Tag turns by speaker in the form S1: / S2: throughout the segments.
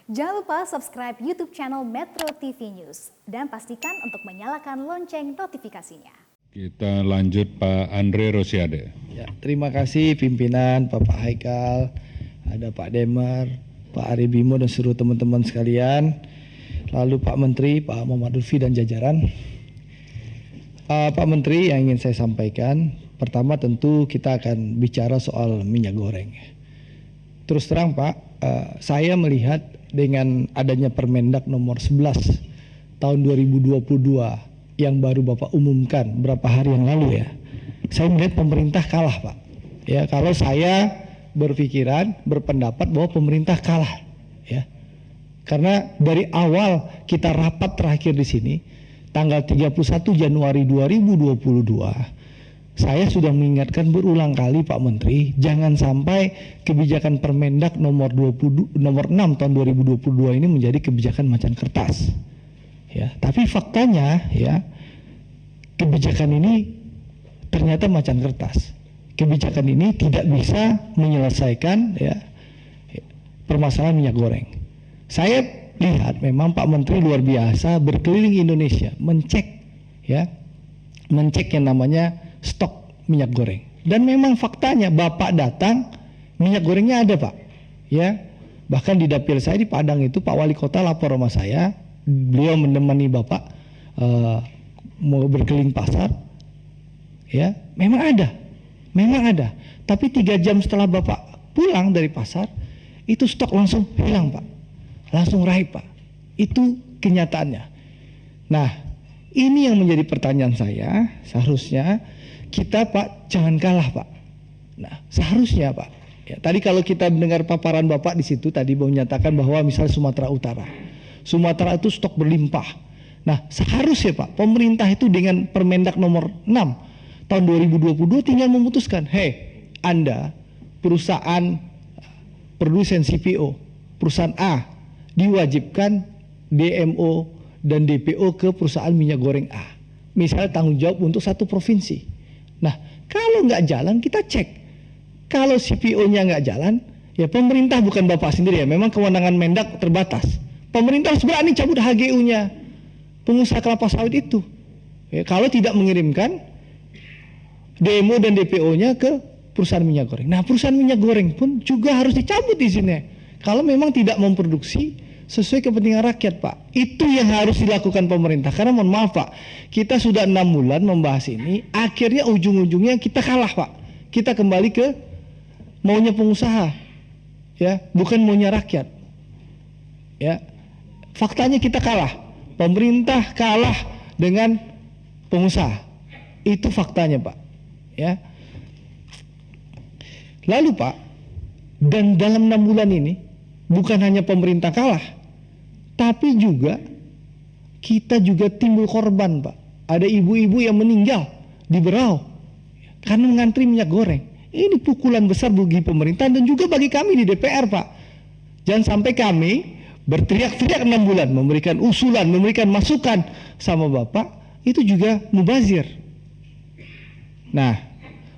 S1: Jangan lupa subscribe YouTube channel Metro TV News dan pastikan untuk menyalakan lonceng notifikasinya.
S2: Kita lanjut Pak Andre Rosiade.
S3: Ya, terima kasih pimpinan, Bapak Haikal, ada Pak Demar, Pak Ari Bimo dan seluruh teman-teman sekalian. Lalu Pak Menteri, Pak Muhammad Lutfi dan jajaran. Pak Menteri, yang ingin saya sampaikan, pertama tentu kita akan bicara soal minyak goreng. Terus terang Pak, saya melihat dengan adanya Permendak nomor 11 tahun 2022 yang baru Bapak umumkan berapa hari yang lalu ya, saya melihat pemerintah kalah Pak. Ya, kalau saya berpendapat bahwa pemerintah kalah ya. Karena dari awal kita rapat terakhir di sini tanggal 31 Januari 2022 saya sudah mengingatkan berulang kali Pak Menteri, jangan sampai kebijakan Permendak nomor 6 tahun 2022 ini menjadi kebijakan macan kertas. Ya, tapi faktanya ya, kebijakan ini ternyata macan kertas. Kebijakan ini tidak bisa menyelesaikan ya permasalahan minyak goreng. Saya lihat memang Pak Menteri luar biasa berkeliling Indonesia mencek yang namanya stok minyak goreng. Dan memang faktanya Bapak datang minyak gorengnya ada Pak. Ya, bahkan di dapil saya di Padang itu Pak Wali Kota lapor sama saya, beliau menemani Bapak mau berkeliling pasar. Ya, memang ada. Tapi 3 jam setelah Bapak pulang dari pasar, itu stok langsung hilang Pak, langsung raib Pak. Itu kenyataannya. Nah, ini yang menjadi pertanyaan saya. Seharusnya kita Pak jangan kalah Pak. Nah, seharusnya Pak. Ya, tadi kalau kita mendengar paparan Bapak di situ tadi menyatakan bahwa misalnya Sumatera itu stok berlimpah. Nah, seharusnya Pak pemerintah itu dengan Permendak nomor 6 tahun 2022 tinggal memutuskan, hei Anda perusahaan produsen CPO, perusahaan A diwajibkan DMO dan DPO ke perusahaan minyak goreng A. Misalnya tanggung jawab untuk satu provinsi. Nah, kalau nggak jalan kita cek. Kalau CPO-nya nggak jalan, ya pemerintah bukan Bapak sendiri ya. Memang kewenangan Mendak terbatas. Pemerintah harus berani cabut HGU-nya pengusaha kelapa sawit itu. Ya, kalau tidak mengirimkan DMO dan DPO-nya ke perusahaan minyak goreng. Nah, perusahaan minyak goreng pun juga harus dicabut izinnya. Kalau memang tidak memproduksi sesuai kepentingan rakyat Pak. Itu yang harus dilakukan pemerintah. Karena mohon maaf Pak, kita sudah 6 bulan membahas ini, akhirnya ujung-ujungnya kita kalah Pak. Kita kembali ke maunya pengusaha, ya, bukan maunya rakyat. Ya, faktanya kita kalah. Pemerintah kalah dengan pengusaha. Itu faktanya Pak. Ya. Lalu Pak, dan dalam 6 bulan ini bukan hanya pemerintah kalah, tapi juga kita juga timbul korban Pak. Ada ibu-ibu yang meninggal di Berau karena mengantri minyak goreng. Ini pukulan besar bagi pemerintah dan juga bagi kami di DPR Pak. Jangan sampai kami berteriak-teriak 6 bulan, memberikan usulan, memberikan masukan sama Bapak, itu juga mubazir. Nah,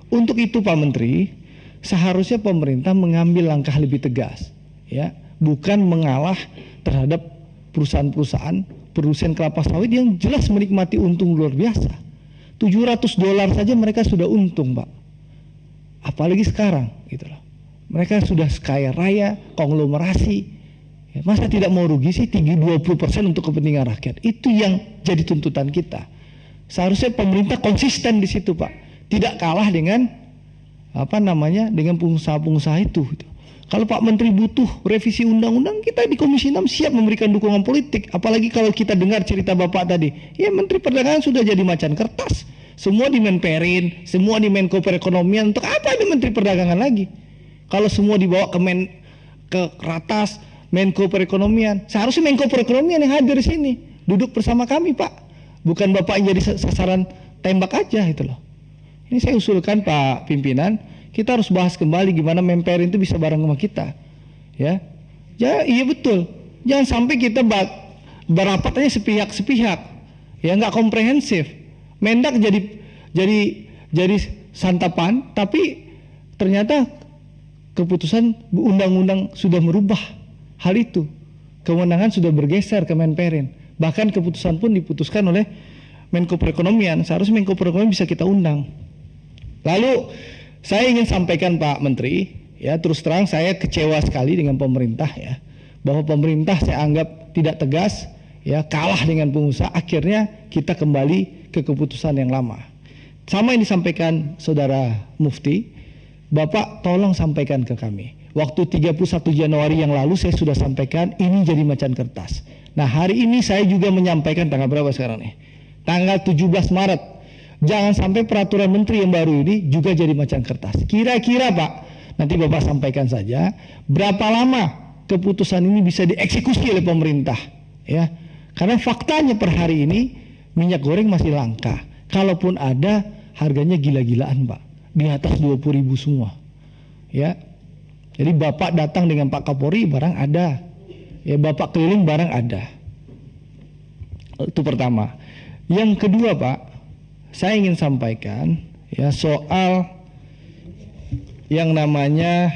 S3: untuk itu Pak Menteri, seharusnya pemerintah mengambil langkah lebih tegas. Ya, bukan mengalah terhadap perusahaan-perusahaan produsen kelapa sawit yang jelas menikmati untung luar biasa. $700 saja mereka sudah untung Pak. Apalagi sekarang gitu loh. Mereka sudah kaya raya, konglomerasi. Ya, masa tidak mau rugi sih 20% untuk kepentingan rakyat. Itu yang jadi tuntutan kita. Seharusnya pemerintah konsisten di situ Pak. Tidak kalah dengan dengan pengusaha-pengusaha itu gitu. Kalau Pak Menteri butuh revisi undang-undang, kita di Komisi 6 siap memberikan dukungan politik. Apalagi kalau kita dengar cerita Bapak tadi, ya Menteri Perdagangan sudah jadi macan kertas. Semua dimenperin, semua di Menko Perekonomian. Untuk apa ini Menteri Perdagangan lagi? Kalau semua dibawa ke ratas Menko Perekonomian, seharusnya Menko Perekonomian yang hadir di sini, duduk bersama kami Pak. Bukan Bapak yang jadi sasaran tembak aja itu loh. Ini saya usulkan Pak Pimpinan, kita harus bahas kembali gimana memperin itu bisa bareng sama kita. Ya, iya betul. Jangan sampai kita berapatnya sepihak-sepihak. Ya, nggak komprehensif. Mendak jadi santapan, tapi ternyata keputusan undang-undang sudah merubah hal itu. kewenangan sudah bergeser ke Menperin. Bahkan keputusan pun diputuskan oleh Menko Perekonomian. Seharusnya Menko Perekonomian bisa kita undang. Lalu saya ingin sampaikan Pak Menteri, ya terus terang saya kecewa sekali dengan pemerintah ya, bahwa pemerintah saya anggap tidak tegas, ya kalah dengan pengusaha. Akhirnya kita kembali ke keputusan yang lama. Sama yang disampaikan Saudara Mufti, Bapak tolong sampaikan ke kami. Waktu 31 Januari yang lalu saya sudah sampaikan ini jadi macan kertas. Nah hari ini saya juga menyampaikan tanggal berapa sekarang nih? Tanggal 17 Maret. Jangan sampai peraturan menteri yang baru ini juga jadi macan kertas. Kira-kira Pak, nanti Bapak sampaikan saja berapa lama keputusan ini bisa dieksekusi oleh pemerintah, ya. Karena faktanya per hari ini minyak goreng masih langka. Kalaupun ada, harganya gila-gilaan Pak, di atas 20.000 semua, ya. Jadi Bapak datang dengan Pak Kapolri barang ada, ya Bapak keliling barang ada. Itu pertama. Yang kedua Pak, saya ingin sampaikan ya soal yang namanya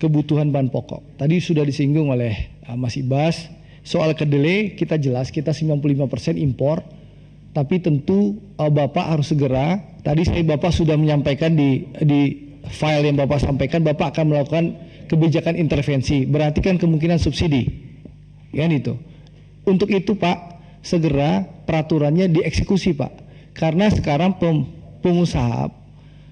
S3: kebutuhan bahan pokok. Tadi sudah disinggung oleh Mas Ibas, soal kedelai kita jelas kita 95% impor, tapi tentu Bapak harus segera. Tadi Bapak sudah menyampaikan di file yang Bapak sampaikan, Bapak akan melakukan kebijakan intervensi, berarti kan kemungkinan subsidi, kan itu. Untuk itu Pak, segera peraturannya dieksekusi Pak, karena sekarang pengusaha,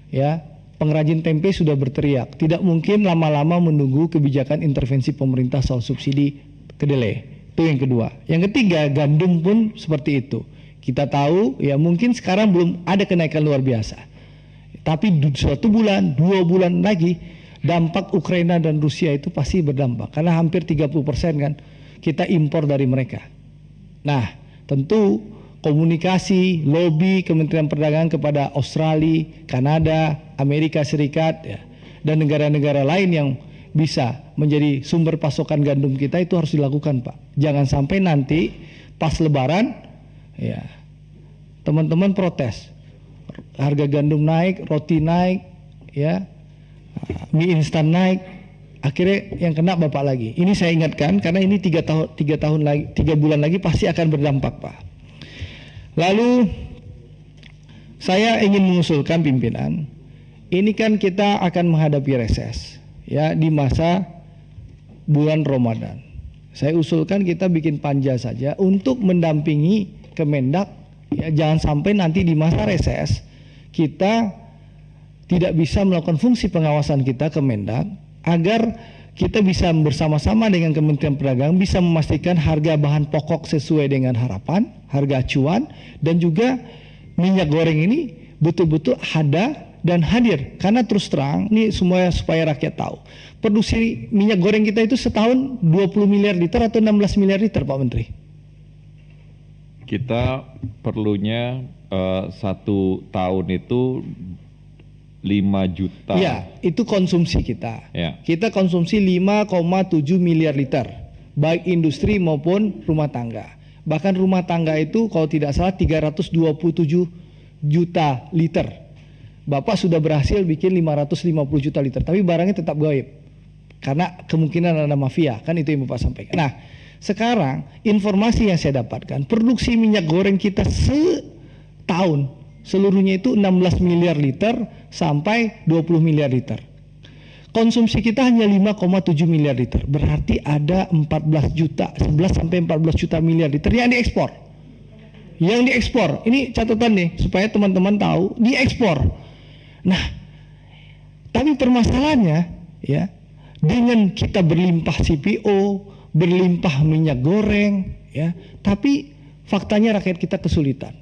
S3: ya pengrajin tempe sudah berteriak, tidak mungkin lama-lama menunggu kebijakan intervensi pemerintah soal subsidi kedelai. Itu yang kedua. Yang ketiga, gandum pun seperti itu. Kita tahu, ya mungkin sekarang belum ada kenaikan luar biasa. Tapi suatu bulan, 2 bulan lagi dampak Ukraina dan Rusia itu pasti berdampak. Karena hampir 30% kan kita impor dari mereka. Nah tentu komunikasi, lobby Kementerian Perdagangan kepada Australia, Kanada, Amerika Serikat ya, dan negara-negara lain yang bisa menjadi sumber pasokan gandum kita itu harus dilakukan Pak. Jangan sampai nanti pas lebaran ya teman-teman protes. Harga gandum naik, roti naik, ya, mie instan naik, akhirnya yang kena Bapak lagi. Ini saya ingatkan karena ini 3 bulan lagi pasti akan berdampak Pak. Lalu saya ingin mengusulkan pimpinan, ini kan kita akan menghadapi reses, ya di masa bulan Ramadan. Saya usulkan kita bikin panja saja untuk mendampingi Kemendak. Ya, jangan sampai nanti di masa reses kita tidak bisa melakukan fungsi pengawasan kita Kemendak, agar kita bisa bersama-sama dengan Kementerian Perdagangan bisa memastikan harga bahan pokok sesuai dengan harapan, harga acuan, dan juga minyak goreng ini betul-betul ada dan hadir. Karena terus terang ini semuanya supaya rakyat tahu, produksi minyak goreng kita itu setahun 20 miliar liter atau 16 miliar liter Pak Menteri?
S4: Kita perlunya 1 tahun itu 5 juta.
S3: Ya, itu konsumsi kita.
S4: Ya.
S3: Kita konsumsi 5,7 miliar liter, baik industri maupun rumah tangga. Bahkan rumah tangga itu kalau tidak salah 327 juta liter. Bapak sudah berhasil bikin 550 juta liter, tapi barangnya tetap gaib. Karena kemungkinan ada mafia, kan itu yang Bapak sampaikan. Nah, sekarang informasi yang saya dapatkan, produksi minyak goreng kita setahun seluruhnya itu 16 miliar liter sampai 20 miliar liter. Konsumsi kita hanya 5,7 miliar liter. Berarti ada 11 sampai 14 juta miliar liter yang diekspor. Yang diekspor, ini catatan nih supaya teman-teman tahu, diekspor. Nah, tapi permasalahannya ya, dengan kita berlimpah CPO, berlimpah minyak goreng, ya, tapi faktanya rakyat kita kesulitan.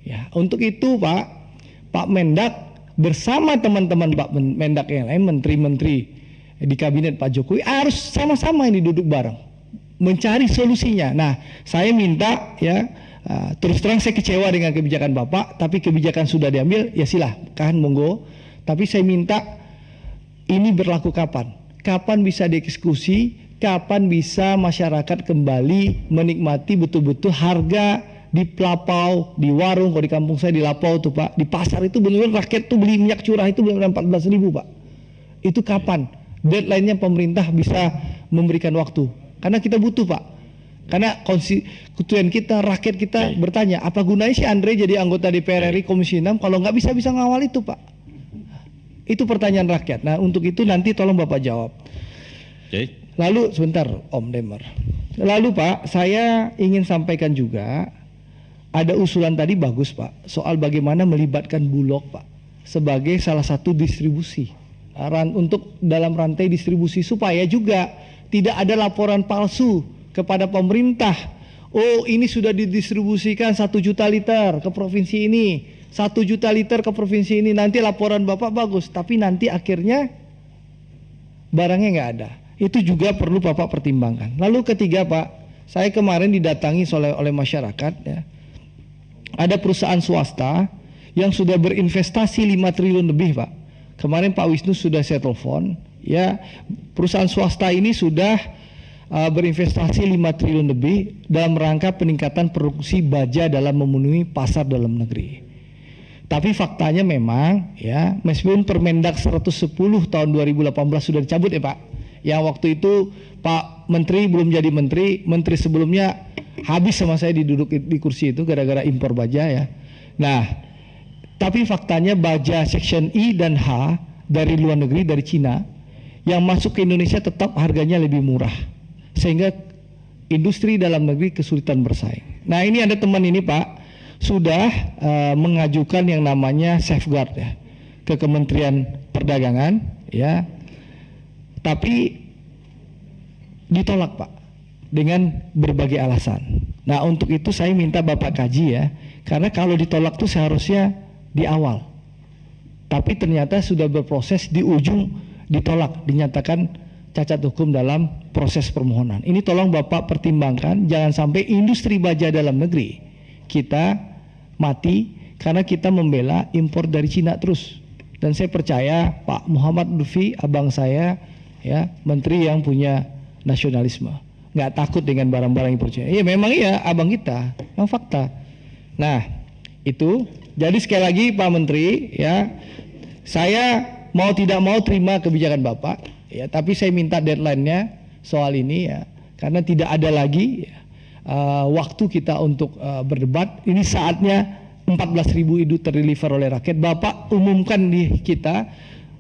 S3: Ya, untuk itu Pak Mendak bersama teman-teman Pak Mendak yang lain, menteri-menteri di kabinet Pak Jokowi harus sama-sama ini duduk bareng, mencari solusinya. Nah, saya minta ya, terus terang saya kecewa dengan kebijakan Bapak, tapi kebijakan sudah diambil, ya silahkan monggo. Tapi saya minta ini berlaku kapan? Kapan bisa dieksekusi? Kapan bisa masyarakat kembali menikmati betul-betul harga di pelapau, di warung, kalau di kampung saya di Lapau tuh Pak, di pasar itu benar-benar rakyat tuh beli minyak curah itu benar-benar 14.000 Pak. Itu kapan? Deadline-nya pemerintah bisa memberikan waktu. Karena kita butuh Pak. Karena konstituen kita, rakyat kita bertanya, apa gunanya si Andre jadi anggota DPR RI Komisi 6 kalau nggak bisa ngawal itu Pak? Itu pertanyaan rakyat. Nah untuk itu nanti tolong Bapak jawab. Lalu sebentar Om Demer. Lalu Pak, saya ingin sampaikan juga, ada usulan tadi bagus Pak, soal bagaimana melibatkan Bulog Pak sebagai salah satu distribusi untuk dalam rantai distribusi supaya juga tidak ada laporan palsu kepada pemerintah. Oh ini sudah didistribusikan 1 juta liter ke provinsi ini, 1 juta liter ke provinsi ini, nanti laporan Bapak bagus, tapi nanti akhirnya barangnya nggak ada. Itu juga perlu Bapak pertimbangkan. Lalu ketiga Pak, saya kemarin didatangi oleh masyarakat ya. Ada perusahaan swasta yang sudah berinvestasi 5 triliun lebih Pak. Kemarin Pak Wisnu sudah saya telepon ya, perusahaan swasta ini sudah berinvestasi 5 triliun lebih dalam rangka peningkatan produksi baja dalam memenuhi pasar dalam negeri. Tapi faktanya memang ya, meskipun Permendak 110 tahun 2018 sudah dicabut ya Pak. Yang waktu itu Pak Menteri belum jadi menteri, menteri sebelumnya habis sama saya duduk di kursi itu gara-gara impor baja ya. Nah, tapi faktanya baja section I dan H dari luar negeri, dari Cina, yang masuk ke Indonesia tetap harganya lebih murah. Sehingga industri dalam negeri kesulitan bersaing. Nah ini ada teman ini Pak, sudah mengajukan yang namanya safeguard ya ke Kementerian Perdagangan ya, tapi ditolak Pak dengan berbagai alasan. Nah untuk itu saya minta Bapak kaji ya, karena kalau ditolak tuh seharusnya di awal, tapi ternyata sudah berproses di ujung ditolak, dinyatakan cacat hukum dalam proses permohonan. Ini tolong Bapak pertimbangkan, jangan sampai industri baja dalam negeri kita mati karena kita membela impor dari Cina terus. Dan saya percaya Pak Muhammad Lutfi, abang saya ya, menteri yang punya nasionalisme, nggak takut dengan barang-barang impor Cina. Iya memang iya abang kita, memang fakta. Nah itu, jadi sekali lagi Pak Menteri ya, saya mau tidak mau terima kebijakan Bapak ya, tapi saya minta deadline-nya soal ini ya, karena tidak ada lagi ya, waktu kita untuk berdebat. Ini saatnya 14.000 itu terdeliver oleh rakyat. Bapak umumkan di kita,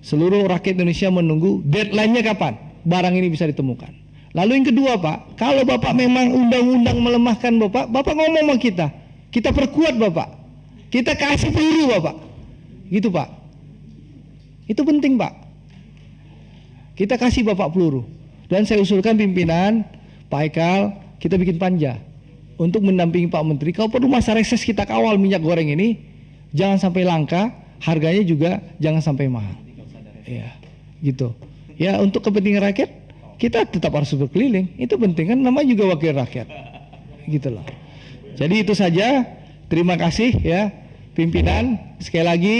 S3: seluruh rakyat Indonesia menunggu deadline-nya kapan barang ini bisa ditemukan. Lalu yang kedua Pak, kalau Bapak memang undang-undang melemahkan Bapak ngomong sama kita perkuat Bapak, kita kasih peluru Bapak, gitu Pak. Itu penting Pak. Kita kasih Bapak peluru. Dan saya usulkan pimpinan Pak Haikal, kita bikin panja untuk mendampingi Pak Menteri. Kalau perlu masa reses kita kawal minyak goreng ini, jangan sampai langka, harganya juga jangan sampai mahal. Ya, gitu. Ya untuk kepentingan rakyat, kita tetap harus berkeliling. Itu penting kan, namanya juga wakil rakyat. Gitu loh. Jadi itu saja. Terima kasih ya pimpinan. Sekali lagi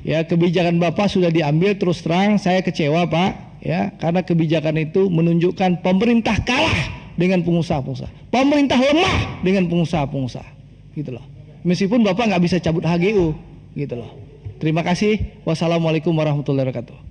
S3: ya, kebijakan Bapak sudah diambil, terus terang saya kecewa Pak. Ya, karena kebijakan itu menunjukkan pemerintah kalah dengan pengusaha-pengusaha, pemerintah lemah dengan pengusaha-pengusaha, gitu loh. Meskipun Bapak nggak bisa cabut HGU, gitu loh. Terima kasih. Wassalamualaikum warahmatullahi wabarakatuh.